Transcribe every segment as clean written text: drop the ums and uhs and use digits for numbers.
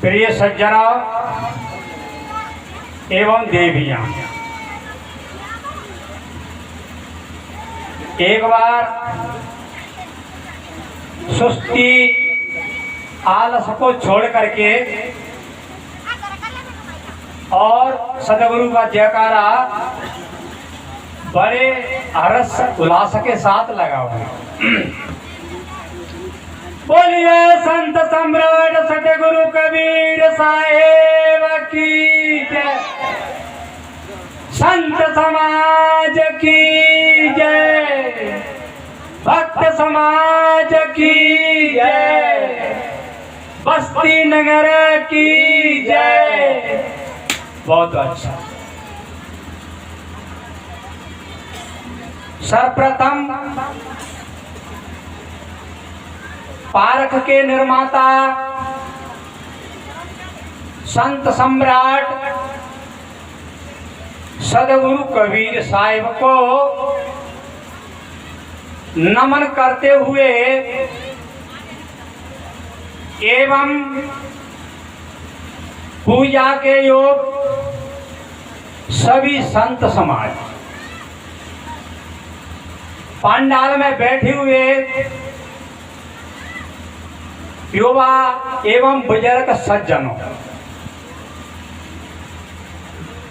प्रिय सज्जना एवं देवियां, एक बार सुस्ती आलस को छोड़ करके और सदगुरु का जयकारा बड़े हर्ष उल्लास के साथ लगा हुआ। बोलिए संत सम्राट सतगुरु कबीर साहेब की जय, संत समाज की जय, भक्त समाज की जय, बस्ती नगर की जय। बहुत अच्छा। सर्वप्रथम पारख के निर्माता संत सम्राट सदगुरु कबीर साहिब को नमन करते हुए एवं पूजा के योग सभी संत समाज पंडाल में बैठे हुए युवा एवं बुजुर्ग सज्जनों,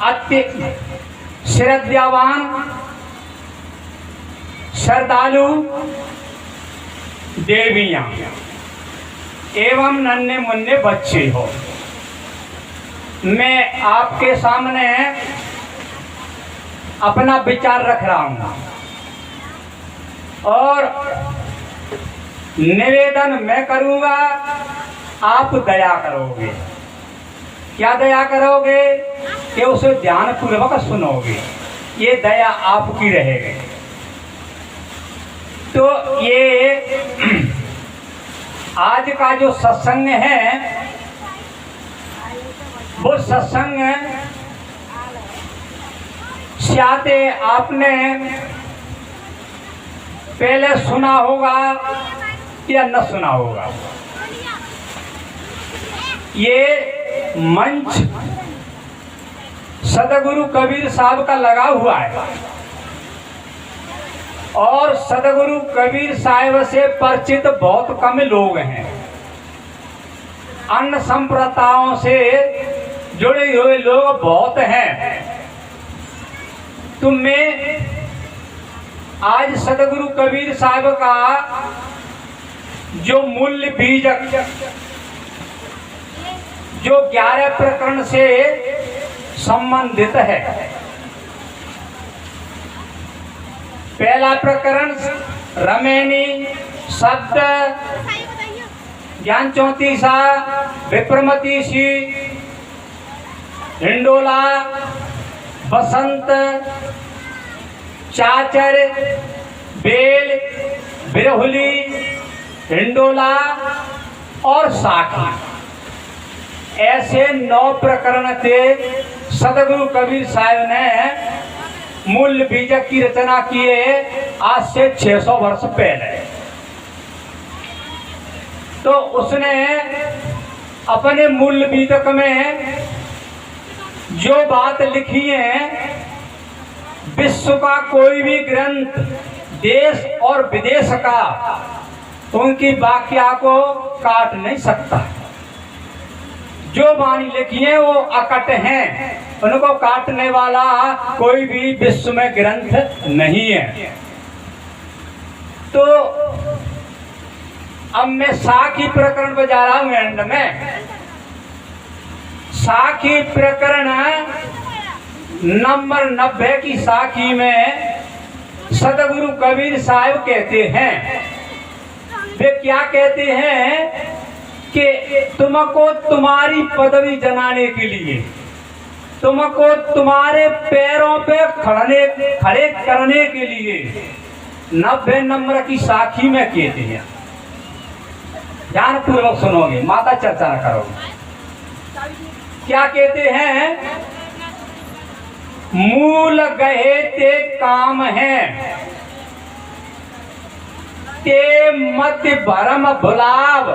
अति श्रद्धावान श्रद्धालु देवियां एवं नन्हे मुन्ने बच्चे हो, मैं आपके सामने अपना विचार रख रहा हूं और निवेदन मैं करूंगा, आप दया करोगे। क्या दया करोगे कि उसे ध्यान पूर्वक सुनोगे, ये दया आपकी रहेगी। तो ये आज का जो सत्संग है वो सत्संग शायद आपने पहले सुना होगा या न सुना होगा। ये मंच सदगुरु कबीर साहब का लगा हुआ है और सदगुरु कबीर साहब से परिचित बहुत कम लोग हैं। अन्य संप्रदायों से जुड़े हुए लोग बहुत हैं। तो मैं आज सदगुरु कबीर साहब का जो मूल्य बीजक जो 11 प्रकरण से संबंधित है। पहला प्रकरण रमेनी शब्द ज्ञान 34 विप्रमतीसी हिंडोला बसंत चाचर बेल बिरहुली हिंडोला और साखी, ऐसे 9 प्रकरण थे। सदगुरु कबीर साहब ने मूल्य बीजक की रचना किए आज से 600 वर्ष पहले। तो उसने अपने मूल्य बीजक में जो बात लिखी है, विश्व का कोई भी ग्रंथ देश और विदेश का उनकी व्याख्या को काट नहीं सकता। जो वाणी लिखी है वो अकट हैं, उनको काटने वाला कोई भी विश्व में ग्रंथ नहीं है। तो अब मैं साखी प्रकरण पर जा रहा हूं। एंड में साखी प्रकरण नंबर 90 की साखी में सदगुरु कबीर साहब कहते हैं, वे क्या कहते हैं कि तुमको तुम्हारी पदवी जमाने के लिए, तुमको तुम्हारे पैरों पे खड़े करने के लिए 90 नंबर की साखी में कहते हैं। ध्यान पूर्वक सुनोगे, माता चर्चा न करोगे। क्या कहते हैं, मूल गहे ते काम है, ते मत भरम भुलाव,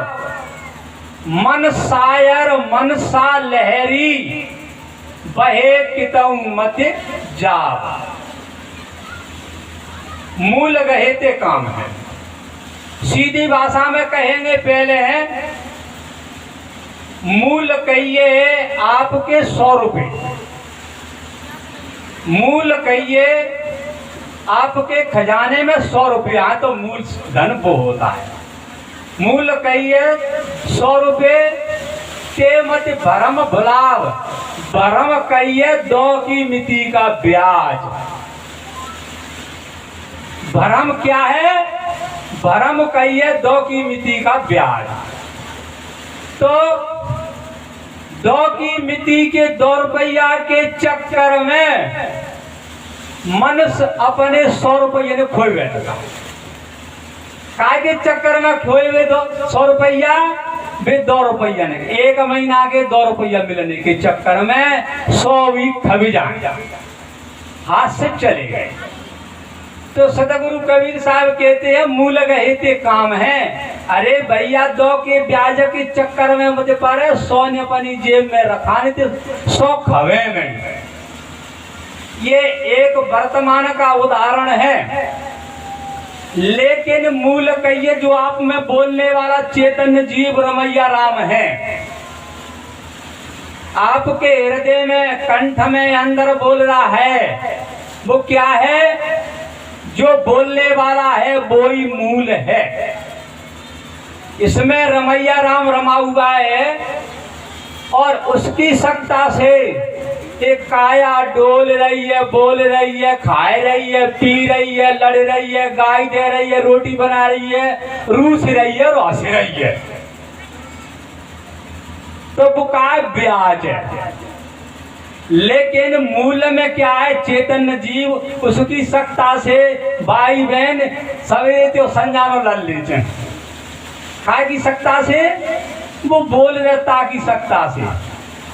मन सायर मन सा लहरी, बहे कितऊ मत जाव। मूल गहे ते काम है। सीधी भाषा में कहेंगे पहले है, मूल कहिए आपके 100 रुपए, मूल कहिए आपके खजाने में 100 रुपया है तो मूल धन वो होता है। मूल कहिए 100 रुपये, ते मत भरम भुलाव, भरम कहिए 2 की मिति का ब्याज। भरम क्या है, भरम कहिए 2 की मिति का ब्याज। तो 2 की मिति के 2 रुपया के चक्कर में मनुष्य अपने 100 रुपये ने खोए बैठेगा। काय के चक्कर में खोए हुए 100 रुपया, वे 2 रुपया ने 1 महीना के 2 रुपया मिलने के चक्कर में 100 भी खबी जाए, हाथ से चले गए। तो सतगुरु कबीर साहब कहते हैं मूल गहे ते काम है। अरे भैया 2 के ब्याज के चक्कर में मुझे पारे 100 ने अपनी जेब में रखा नहीं थे, 100 खवे में। ये एक वर्तमान का उदाहरण है। लेकिन मूल कहिए जो आप में बोलने वाला चैतन्य जीव रमैया राम है, आपके हृदय में कंठ में अंदर बोल रहा है, वो क्या है, जो बोलने वाला है वो ही मूल है। इसमें रमैया राम रमा हुआ है और उसकी सत्ता से एक काया डोल रही है, बोल रही है, खाए रही है, पी रही है, लड़ रही है, गाय दे रही है, रोटी बना रही है, रूस रही है और हंस रही है। तो वो काय ब्याज है। लेकिन मूल में क्या है, चैतन्य जीव उसकी सत्ता से भाई बहन सवेरे तो संजानो लड़ लेते हैं। काय की सत्ता से, वो बोल रहता की सत्ता से,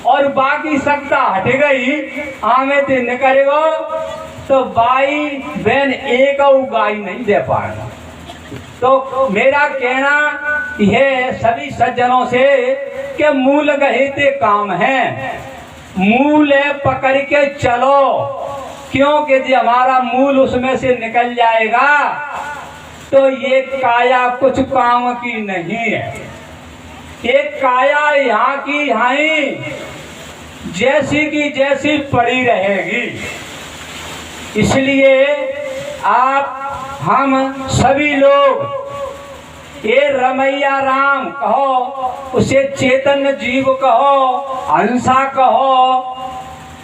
और बाकी सत्ता हट गई आमे ते निकलेगा तो भाई बहन एक गाय नहीं दे पाएगा। तो मेरा कहना यह सभी सज्जनों से कि मूल गहे ते काम है, मूल पकड़ के चलो, क्योंकि जो हमारा मूल उसमें से निकल जाएगा तो ये काया कुछ काम की नहीं है। ये काया यहाँ की यहाँ ही जैसी की जैसी पड़ी रहेगी। इसलिए आप हम सभी लोग ये रमैया राम कहो, उसे चैतन्य जीव कहो, हंसा कहो,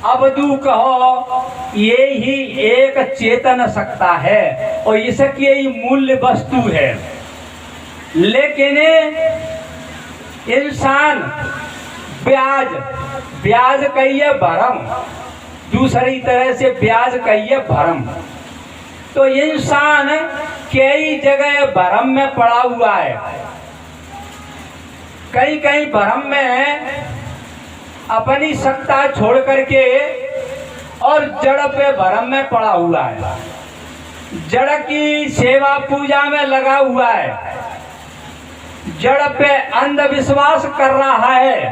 अवधू कहो, ये ही एक चेतन सत्ता है और इसकी यही मूल्य वस्तु है। लेकिन इंसान ब्याज कहिए भरम, दूसरी तरह से ब्याज कहिए भरम। तो इंसान कई जगह भरम में पड़ा हुआ है, कई कई भरम में अपनी सत्ता छोड़ करके और जड़ पे भरम में पड़ा हुआ है, जड़ की सेवा पूजा में लगा हुआ है, जड़ पे अंधविश्वास कर रहा है,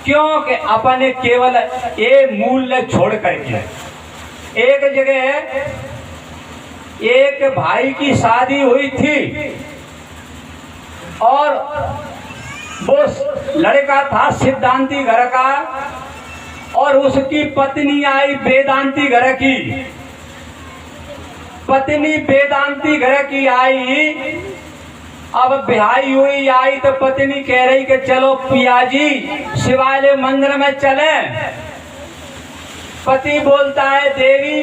क्योंकि अपने केवल ये मूल्य छोड़ करके। एक जगह एक भाई की शादी हुई थी और वो लड़का था सिद्धांती घर का और उसकी पत्नी आई वेदांती घर की। पत्नी वेदांती घर की आई, अब बिहाई हुई आई तो पत्नी कह रही कि चलो पिया जी शिवालय मंदिर में चले। पति बोलता है देवी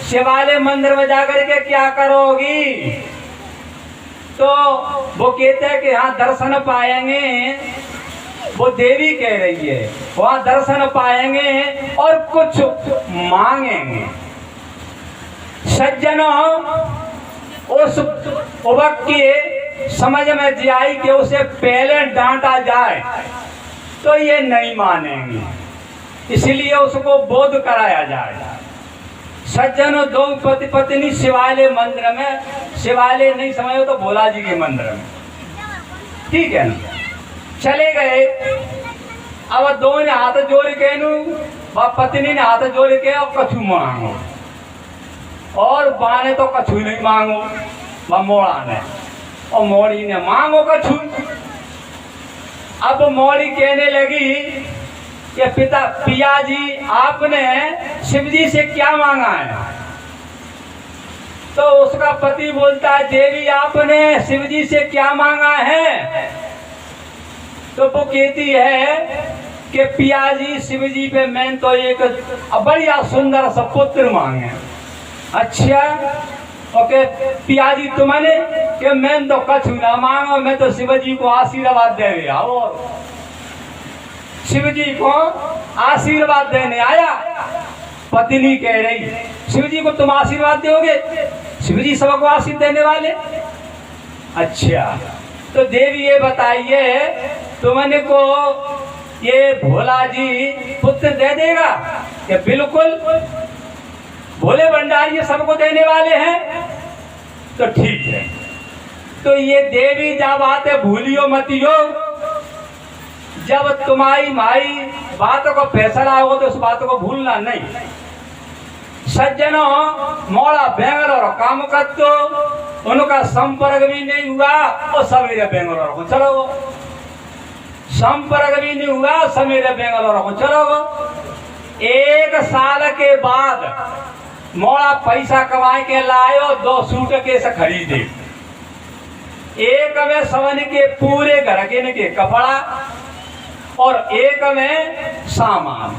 शिवालय मंदिर में जाकर के क्या करोगी? तो वो कहते हैं कि हाँ दर्शन पाएंगे। वो देवी कह रही है वहाँ दर्शन पाएंगे और कुछ मांगेंगे। सज्जनों, उस युवक के समझ में आई कि उसे पहले डांटा जाए तो ये नहीं मानेंगे, इसलिए उसको बोध कराया जाए। सज्जनों, दो पति पत्नी शिवालय मंदिर में, शिवालय नहीं समझो तो भोला जी के मंदिर में, ठीक है ना, चले गए। अब दो ने हाथ जोड़ के पत्नी ने हाथ जोड़ के और कछु मांगो, और बाने तो कछु नहीं मांगो, वह मोड़ा ने, और मोड़ी ने मांगो कछु। अब मोड़ी कहने लगी कि पिया जी, आपने शिव जी से क्या मांगा है? तो उसका पति बोलता है, देवी आपने शिव जी से क्या मांगा है? तो वो कहती है कि पिया जी, शिव जी पे मैं तो एक बढ़िया सुंदर सा पुत्र मांगे। अच्छा, ओके पिया जी, तुमने कि मैं तो कछु ना मांगो, मैं तो शिव जी को आशीर्वाद देने आओ, शिव जी को आशीर्वाद देने आया। पत्नी कह रही, शिव जी को तुम आशीर्वाद दोगे? शिव जी सबको आशीर्वाद देने वाले। अच्छा, तो देवी ये बताइए, तुमने को ये भोला जी पुत्र दे देगा? कि बिल्कुल, भोले भंडारी ये सबको देने वाले हैं। तो ठीक है, तो ये देवी जब आते भूलियो मतियो, जब तुम्हारी माई बातों को फैसला होगा तो उस बातों को भूलना नहीं। सज्जनों, मोड़ा बेंगलोर काम कर तो उनका संपर्क भी नहीं हुआ, और सवेरे बेंगलोर को चलो गो, संपर्क भी नहीं हुआ, सवेरे बेंगलोर को चलो गो। 1 साल के बाद मोड़ा पैसा कमाए के लायो, 2 सूटकेस खरीदे, एक में सवन के पूरे घर के कपड़ा और एक में सामान।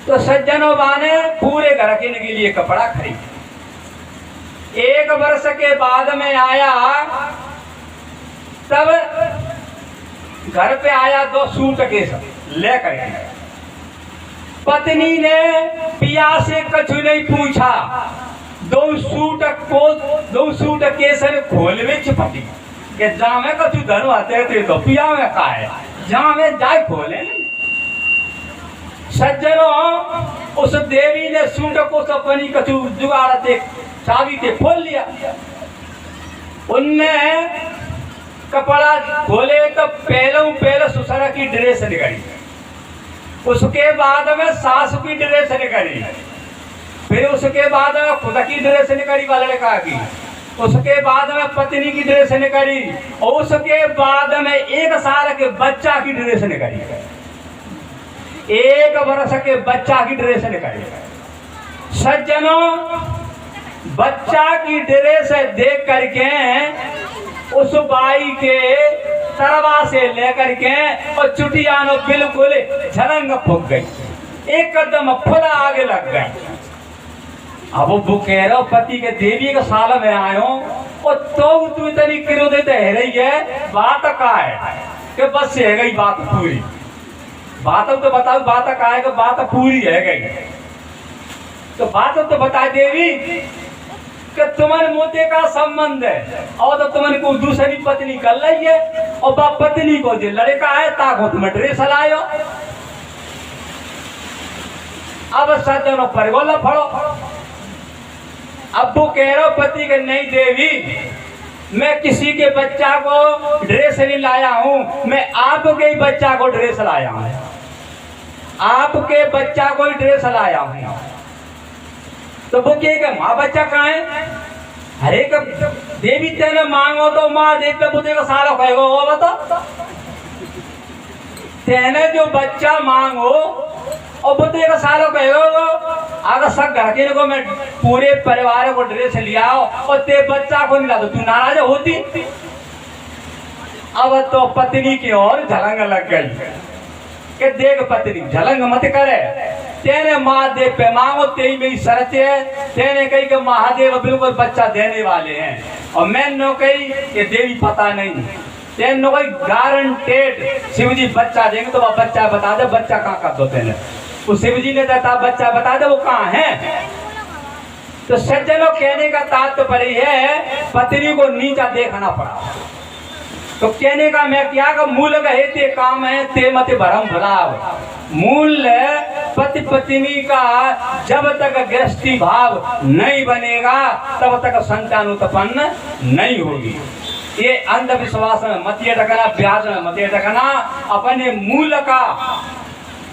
तो सज्जनों बाने पूरे घर के लिए कपड़ा खरीदे। 1 वर्ष के बाद में आया, तब घर पे आया 2 सूटकेस लेकर के। पत्नी ने पिया से कछु नहीं पूछा, 2 सूटकेस खोल में चिपटी कि जहाँ में कछु धन आते थे तो पिया में का है, जहाँ में जाए खोले। सज्जनों, उस देवी ने सूट को अपनी कछु जुगाड़ थे, चाबी से खोल लिया। उनने कपड़ा खोले तो पहले ससुर की ड्रेस निकली, उसके बाद में सास की ड्रेस निकली, फिर उसके बाद में खुद की ड्रेस निकली वाले लड़का की, उसके बाद में पत्नी की ड्रेस निकली, और उसके बाद में 1 साल के बच्चा की ड्रेस निकली, 1 वर्ष के बच्चा की ड्रेस निकली। सज्जनों, बच्चा की ड्रेस देख करके उस बाई के तरवा से लेकर के और चुटियानो बिल्कुल झलंग फूक गई, एकदम खुदा आगे लग गई। अब वो कह रहा पति के देवी के साल में आयो, और तो तू इतनी क्रोधित है रही है, बात का है कि बस है गई बात पूरी, बात तो बताओ बात का है कि बात पूरी है गई। तो बात तो बता देवी कि तुम्हारे मोते का संबंध है, और तो तुम्हारे को दूसरी पत्नी कर रही है, और बाप पत्नी को जो लड़का है ताको तुम ड्रेस लायो। अब सज्जनों पर बोला फड़ो, अब वो कह रहा पति के नहीं देवी, मैं किसी के बच्चा को ड्रेस नहीं लाया हूं, मैं आपके ही बच्चा को ड्रेस लाया हूं, आपके बच्चा को ही ड्रेस लाया हूं। तो वो कहेगा माँ बच्चा कहाँ है? अरे देवी तेने मांगो तो माँ देख पे बुद्धि को सारा कहेगा, वो बता तेने जो बच्चा मांगो और बुद्धि का सारा कहेगा, अगर सब घर के को मैं पूरे परिवार को ड्रेस लिया और ते बच्चा को नहीं ला, तो तू नाराज होती। अब तो पत्नी की ओर झलंग लग गई कि देख पत्नी झलंग मत करे, तेने महादेव पे मांगो, तेरी मेरी शर्त है, तेने कही कि महादेव बिल्कुल बच्चा देने वाले हैं, और मैं नो कही कि देवी पता नहीं, तेने नो कही गारंटेड शिव जी बच्चा देंगे, तो वह बच्चा बता दे, बच्चा कहाँ कर दो तेने, वो शिव जी ने देता बच्चा बता दे वो कहाँ है। तो सज्जनों कहने का तात्पर्य है पत्नी को नीचा देखना पड़ा, तो कहने का मैं क्या का मूल गहे ते काम है ते मत भरम भलाव। मूल पति पत्नी का जब तक गृहस्थी भाव नहीं बनेगा तब तक संतान उत्पन्न नहीं होगी। ये अंधविश्वास में मत ये टकना, ब्याज में मत ये टकना, अपने मूल का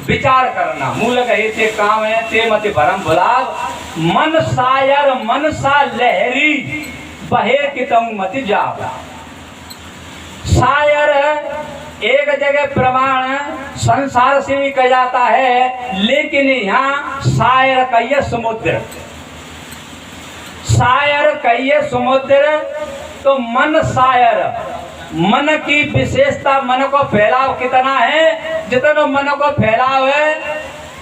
विचार करना। मूल गहे ते काम है ते मत भरम भलाव। मन सायर मन सा लहरी बहे कितऊ मत जाव। शायर एक जगह प्रमाण संसार से भी कहा जाता है, लेकिन यहाँ शायर कहिए समुद्र, शायर कहिए समुद्र। तो मन शायर, मन की विशेषता, मन को फैलाव कितना है, जितना मन को फैलाव है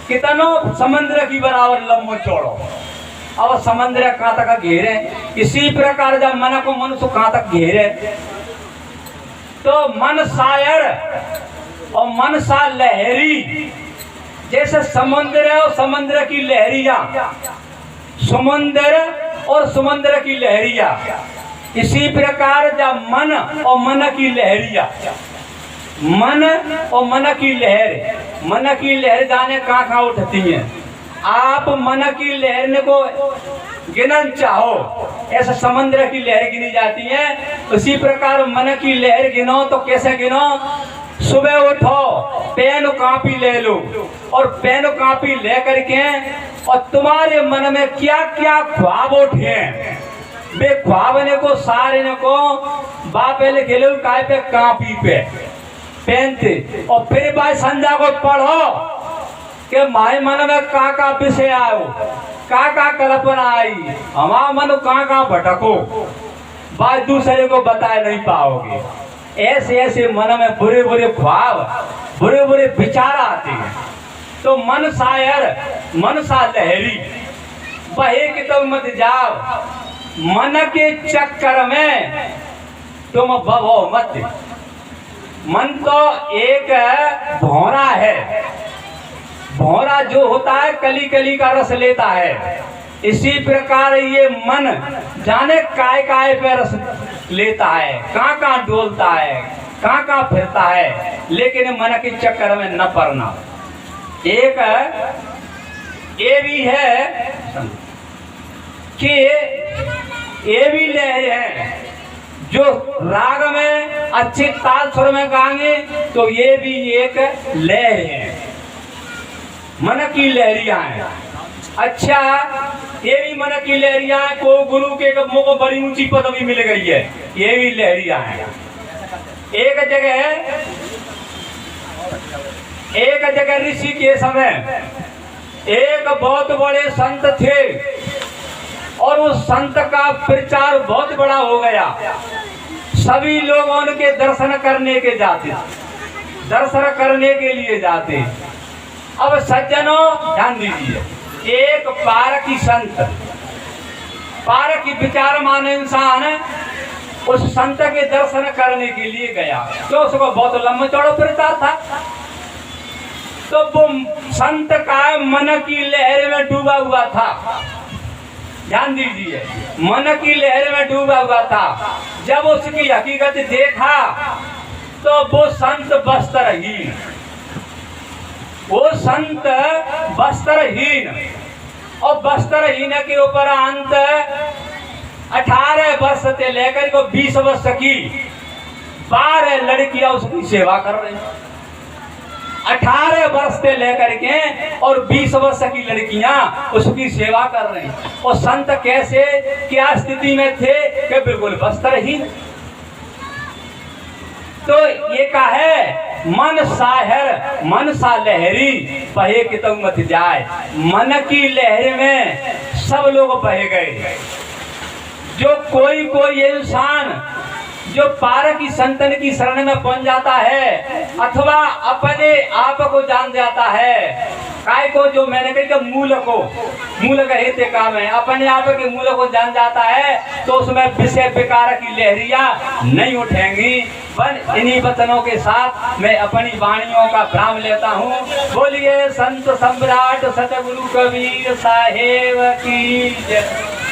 कितनो समुद्र की बराबर लंबो चौड़ो। अब समुद्र कहाँ तक घेरे, इसी प्रकार जब मन को मनुष्य कहाँ तक घेरे। तो मन शायर और मन सा लहरी, जैसे समुद्र है और समुद्र की लहरिया, समुद्र और समुद्र की लहरिया, इसी प्रकार जब मन और मन की लहरिया, मन और मन की लहर, मन की लहर जाने कहाँ कहाँ उठती है। आप मन की लहर को गिनन चाहो, ऐसे समुद्र की लहर गिनी जाती है। उसी प्रकार मन की लहर गिनो तो कैसे गिनो, सुबह उठो, पेन कापी ले लो और पेन कापी ले करके और तुम्हारे मन में क्या क्या ख्वाब उठे, वे ख्वाब ने को सारे ने को बापे लिखे लो काय पे कापी पे पेन थे, और फिर भाई संध्या को पढ़ो कि माए मन में का विषय आयो, का कल्पना आई, हमारा मन का भटको, बात दूसरे को बता नहीं पाओगे। ऐसे ऐसे मन में बुरे बुरे ख्वाब, बुरे बुरे विचार आते हैं। तो मन शायर मन सा लहरी बहे कि तुम मत जाओ, मन के चक्कर में तुम बहो मत। मन तो एक भौरा है, भौरा जो होता है कली कली का रस लेता है, इसी प्रकार ये मन जाने काय काय पे रस लेता है, कहाँ कहाँ डोलता है, कहाँ कहाँ फिरता है, लेकिन मन के चक्कर में न पड़ना। एक ये भी है कि ये भी लहर है जो राग में अच्छे ताल सुर में गाएंगे, तो ये भी एक लहर है, मन की लहरियां हैं। अच्छा, ये भी मन की लहरियां हैं, को गुरु के मुख को बड़ी ऊंची पदवी मिल गई है, ये भी लहरियां हैं। एक जगह ऋषि के समय एक बहुत बड़े संत थे और उस संत का प्रचार बहुत बड़ा हो गया, सभी लोग उनके दर्शन करने के जाते, दर्शन करने के लिए जाते। अब सज्जनों ध्यान दीजिए, एक पारकी संत, पारकी विचारमान इंसान उस संत के दर्शन करने के लिए गया, तो उसको बहुत लंबा चौड़ा प्रचार था। तो वो संत का मन की लहर में डूबा हुआ था, ध्यान दीजिए, मन की लहर में डूबा हुआ था। जब उसकी हकीकत देखा तो वो संत वस्त्रहीन, वो संत वस्त्रहीन, और वस्त्रहीन के ऊपर अंत 18 वर्ष से लेकर को 20 वर्ष की 12 लड़कियां उसकी सेवा कर रही, 18 वर्ष से लेकर के और 20 वर्ष की लड़कियां उसकी सेवा कर रही। और संत कैसे क्या स्थिति में थे कि बिल्कुल वस्त्रहीन। तो ये का है मन शायर मन सा लहरी बहे कि तुम मत जाए। मन की लहर में सब लोग बहे गए। जो कोई इंसान जो पार की संतन की शरण में बन जाता है अथवा अपने आप को जान जाता है, काय को जो मैंने कहा मूल का हित काम है, अपने आप के मूल को जान जाता है, तो उसमें विषय विकार की लहरियां नहीं उठेंगी। इन्हीं वचनों के साथ मैं अपनी वाणियों का भ्राम लेता हूँ। बोलिए संत सम्राट सतगुरु कबीर साहेब की जय।